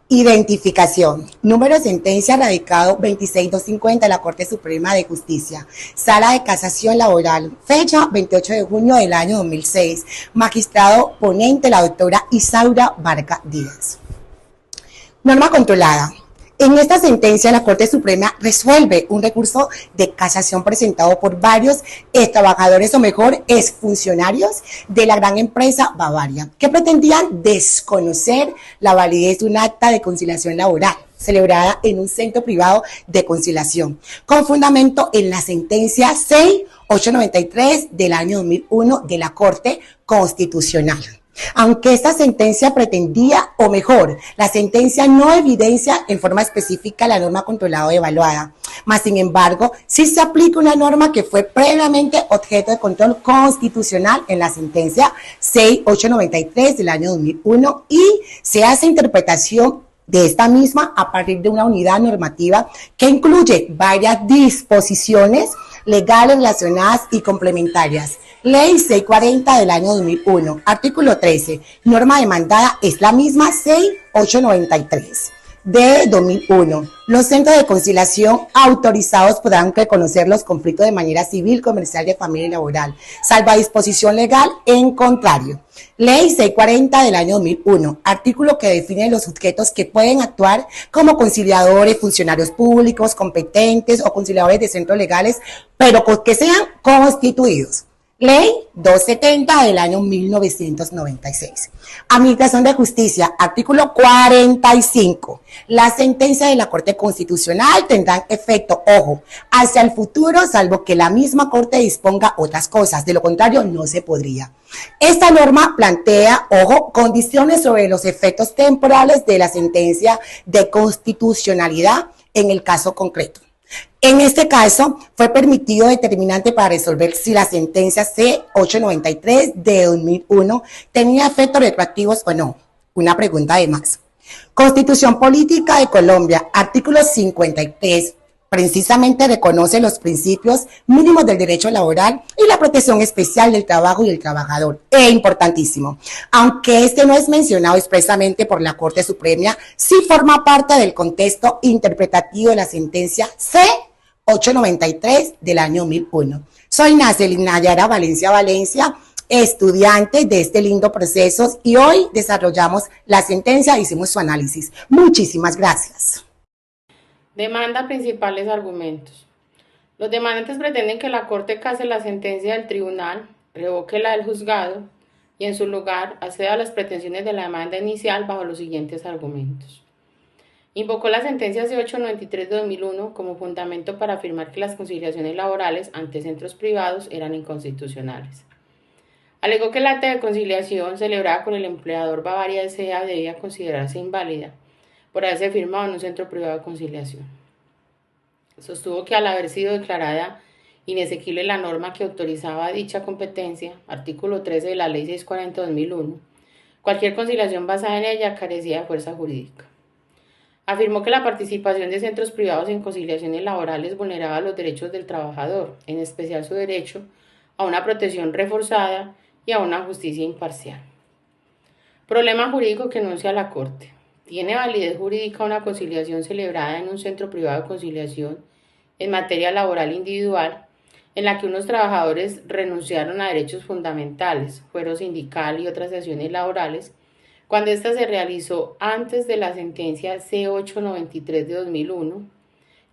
Identificación. Número de sentencia radicado 26250 de la Corte Suprema de Justicia. Sala de Casación Laboral. Fecha 28 de junio del año 2006. Magistrado ponente la doctora Isaura Vargas Díaz. Norma controlada. En esta sentencia, la Corte Suprema resuelve un recurso de casación presentado por varios trabajadores o mejor exfuncionarios de la gran empresa Bavaria, que pretendían desconocer la validez de un acta de conciliación laboral celebrada en un centro privado de conciliación, con fundamento en la sentencia 6893 del año 2001 de la Corte Constitucional. Aunque esta sentencia pretendía, o mejor, la sentencia no evidencia en forma específica la norma controlada o evaluada, mas sin embargo, sí se aplica una norma que fue previamente objeto de control constitucional en la sentencia 6893 del año 2001 y se hace interpretación de esta misma a partir de una unidad normativa que incluye varias disposiciones legales relacionadas y complementarias. Ley 640 del año 2001, artículo 13, norma demandada es la misma 6893 de 2001. Los centros de conciliación autorizados podrán reconocer los conflictos de manera civil, comercial, de familia y laboral, salvo disposición legal en contrario. Ley 640 del año 2001, artículo que define los sujetos que pueden actuar como conciliadores, funcionarios públicos, competentes o conciliadores de centros legales, pero que sean constituidos. Ley 270 del año 1996. Administración de Justicia, artículo 45. La sentencia de la Corte Constitucional tendrán efecto, ojo, hacia el futuro, salvo que la misma Corte disponga otras cosas. De lo contrario, no se podría. Esta norma plantea, ojo, condiciones sobre los efectos temporales de la sentencia de constitucionalidad en el caso concreto. En este caso, fue permitido determinante para resolver si la sentencia C893 de 2001 tenía efectos retroactivos o no. Una pregunta de más. Constitución Política de Colombia, artículo 53, precisamente reconoce los principios mínimos del derecho laboral y la protección especial del trabajo y del trabajador. Importantísimo. Aunque este no es mencionado expresamente por la Corte Suprema, sí forma parte del contexto interpretativo de la sentencia C893 del año 2001. Soy Naceli Nayara Valencia, estudiante de este lindo proceso y hoy desarrollamos la sentencia, hicimos su análisis. Muchísimas gracias. Demanda principales argumentos. Los demandantes pretenden que la Corte case la sentencia del tribunal, revoque la del juzgado y en su lugar acceda a las pretensiones de la demanda inicial bajo los siguientes argumentos. Invocó la sentencia C893 de 2001 como fundamento para afirmar que las conciliaciones laborales ante centros privados eran inconstitucionales. Alegó que el acta de conciliación celebrada con el empleador Bavaria S.A. debía considerarse inválida por haberse firmado en un centro privado de conciliación. Sostuvo que al haber sido declarada inexequible la norma que autorizaba dicha competencia, artículo 13 de la Ley 640 de 2001, cualquier conciliación basada en ella carecía de fuerza jurídica. Afirmó que la participación de centros privados en conciliaciones laborales vulneraba los derechos del trabajador, en especial su derecho a una protección reforzada y a una justicia imparcial. Problema jurídico que enuncia la Corte. ¿Tiene validez jurídica una conciliación celebrada en un centro privado de conciliación en materia laboral individual en la que unos trabajadores renunciaron a derechos fundamentales, fuero sindical y otras acciones laborales, cuando ésta se realizó antes de la sentencia C893 de 2001,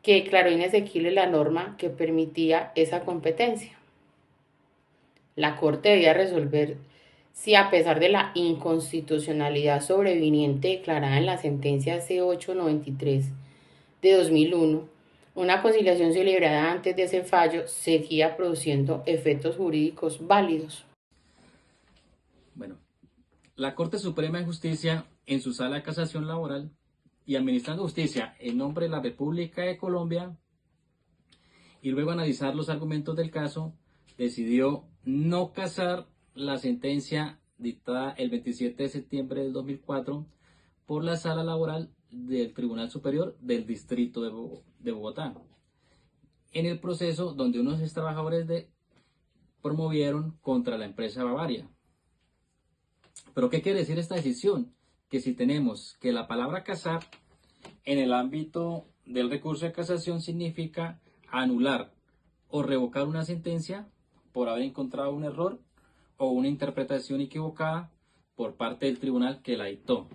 que declaró inexequible la norma que permitía esa competencia? La Corte debía resolver si a pesar de la inconstitucionalidad sobreviniente declarada en la sentencia C893 de 2001, una conciliación celebrada antes de ese fallo seguía produciendo efectos jurídicos válidos. Bueno, la Corte Suprema de Justicia, en su sala de casación laboral y administrando justicia en nombre de la República de Colombia, y luego analizar los argumentos del caso, decidió no casar la sentencia dictada el 27 de septiembre del 2004 por la Sala Laboral del Tribunal Superior del Distrito de Bogotá, en el proceso donde unos trabajadores promovieron contra la empresa Bavaria. ¿Pero qué quiere decir esta decisión? que si tenemos que la palabra casar en el ámbito del recurso de casación significa anular o revocar una sentencia por haber encontrado un error o una interpretación equivocada por parte del tribunal que la dictó.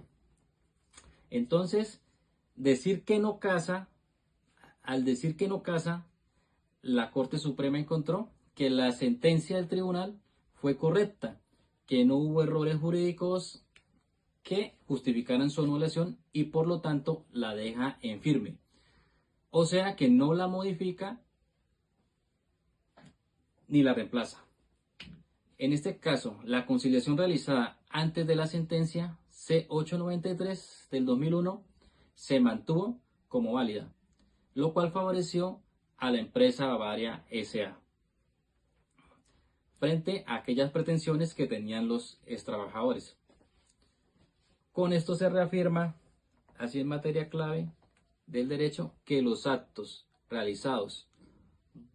Entonces, decir que no casa, al decir que no casa, la Corte Suprema encontró que la sentencia del tribunal fue correcta, que no hubo errores jurídicos que justificaran su anulación y por lo tanto la deja en firme. O sea que no la modifica ni la reemplaza. En este caso, la conciliación realizada antes de la sentencia C893 del 2001 se mantuvo como válida, lo cual favoreció a la empresa Bavaria S.A. frente a aquellas pretensiones que tenían los extrabajadores. Con esto se reafirma, así en materia clave del derecho, que los actos realizados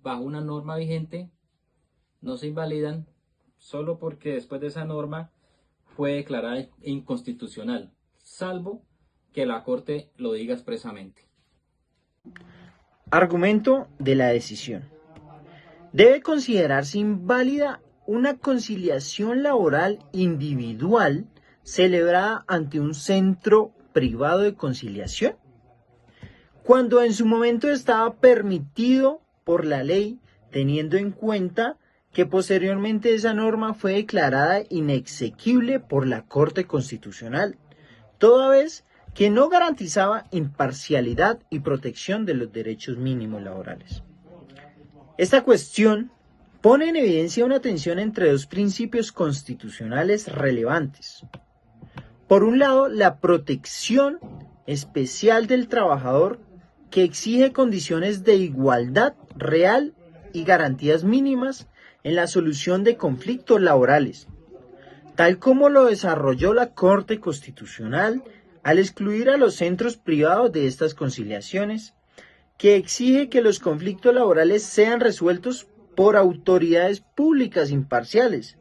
bajo una norma vigente no se invalidan solo porque después de esa norma fue declarada inconstitucional, salvo que la Corte lo diga expresamente. Argumento de la decisión. Debe considerarse inválida una conciliación laboral individual celebrada ante un centro privado de conciliación, cuando en su momento estaba permitido por la ley, teniendo en cuenta que posteriormente esa norma fue declarada inexequible por la Corte Constitucional, toda vez que no garantizaba imparcialidad y protección de los derechos mínimos laborales. Esta cuestión pone en evidencia una tensión entre dos principios constitucionales relevantes. Por un lado, la protección especial del trabajador, que exige condiciones de igualdad real y garantías mínimas en la solución de conflictos laborales, tal como lo desarrolló la Corte Constitucional al excluir a los centros privados de estas conciliaciones, que exige que los conflictos laborales sean resueltos por autoridades públicas imparciales,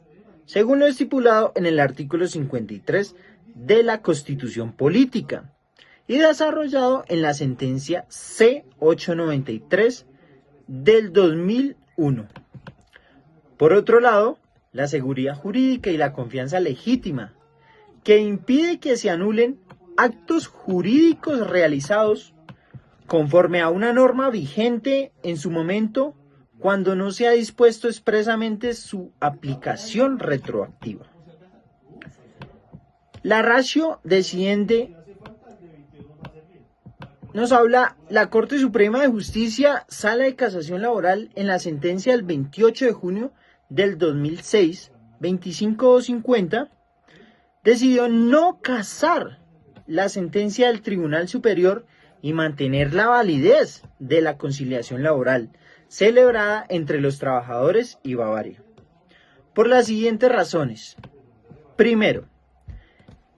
según lo estipulado en el artículo 53 de la Constitución Política, y desarrollado en la sentencia C893 del 2001. Por otro lado, la seguridad jurídica y la confianza legítima, que impide que se anulen actos jurídicos realizados conforme a una norma vigente en su momento cuando no se ha dispuesto expresamente su aplicación retroactiva. La ratio desciende. Nos habla la Corte Suprema de Justicia, Sala de Casación Laboral, en la sentencia del 28 de junio del 2006, 25250, decidió no casar la sentencia del Tribunal Superior y mantener la validez de la conciliación laboral celebrada entre los trabajadores y Bavaria, por las siguientes razones. Primero,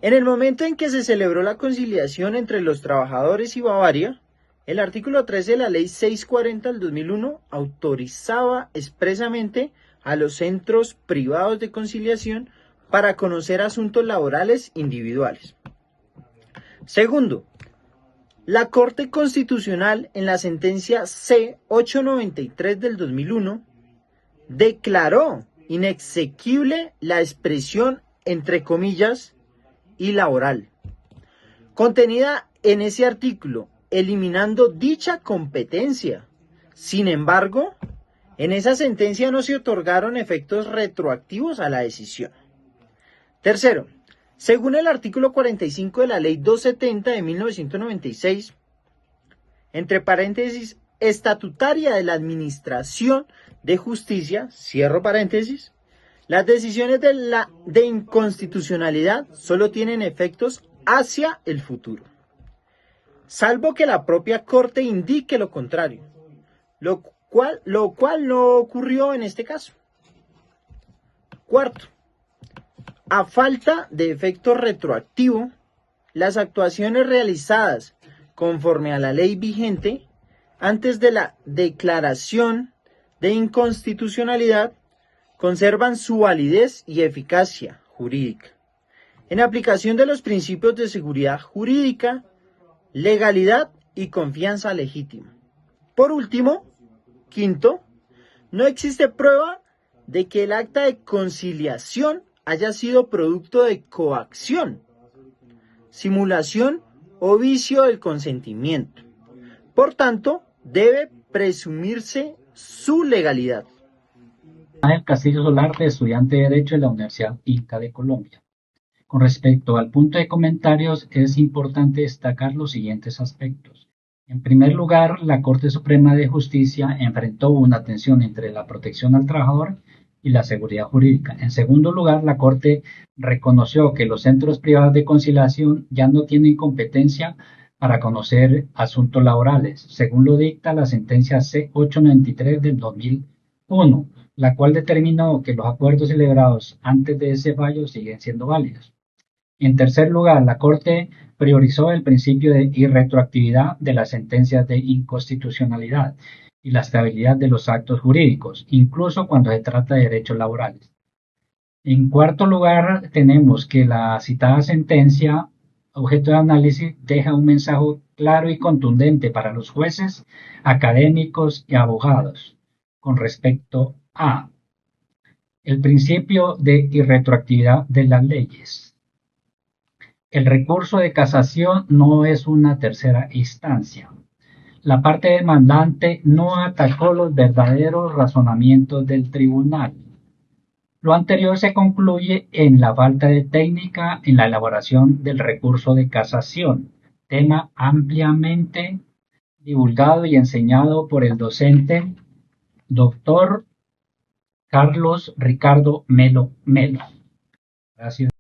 en el momento en que se celebró la conciliación entre los trabajadores y Bavaria, el artículo 13 de la Ley 640 del 2001 autorizaba expresamente a los centros privados de conciliación para conocer asuntos laborales individuales. Segundo, la Corte Constitucional, en la sentencia C893 del 2001, declaró inexequible la expresión, entre comillas, y laboral, contenida en ese artículo, eliminando dicha competencia. Sin embargo, en esa sentencia no se otorgaron efectos retroactivos a la decisión. Tercero, según el artículo 45 de la Ley 270 de 1996, entre paréntesis, estatutaria de la Administración de Justicia, cierro paréntesis, las decisiones de inconstitucionalidad solo tienen efectos hacia el futuro, salvo que la propia Corte indique lo contrario, lo cual no ocurrió en este caso. Cuarto, a falta de efecto retroactivo, las actuaciones realizadas conforme a la ley vigente antes de la declaración de inconstitucionalidad conservan su validez y eficacia jurídica. en aplicación de los principios de seguridad jurídica, legalidad y confianza legítima. Por último, quinto, no existe prueba de que el acta de conciliación haya sido producto de coacción, simulación o vicio del consentimiento. Por tanto, debe presumirse su legalidad. Ángel Castillo Solar, de estudiante de Derecho de la Universidad Inca de Colombia. Con respecto al punto de comentarios, es importante destacar los siguientes aspectos. En primer lugar, la Corte Suprema de Justicia enfrentó una tensión entre la protección al trabajador y la seguridad jurídica. En segundo lugar, la Corte reconoció que los centros privados de conciliación ya no tienen competencia para conocer asuntos laborales, según lo dicta la sentencia C-893 del 2001, la cual determinó que los acuerdos celebrados antes de ese fallo siguen siendo válidos. En tercer lugar, la Corte priorizó el principio de irretroactividad de las sentencias de inconstitucionalidad y la estabilidad de los actos jurídicos, incluso cuando se trata de derechos laborales. En cuarto lugar, tenemos que la citada sentencia, objeto de análisis, deja un mensaje claro y contundente para los jueces, académicos y abogados con respecto a el principio de irretroactividad de las leyes. El recurso de casación no es una tercera instancia. La parte demandante no atacó los verdaderos razonamientos del tribunal. Lo anterior se concluye en la falta de técnica en la elaboración del recurso de casación, tema ampliamente divulgado y enseñado por el docente Dr. Carlos Ricardo Melo. Gracias.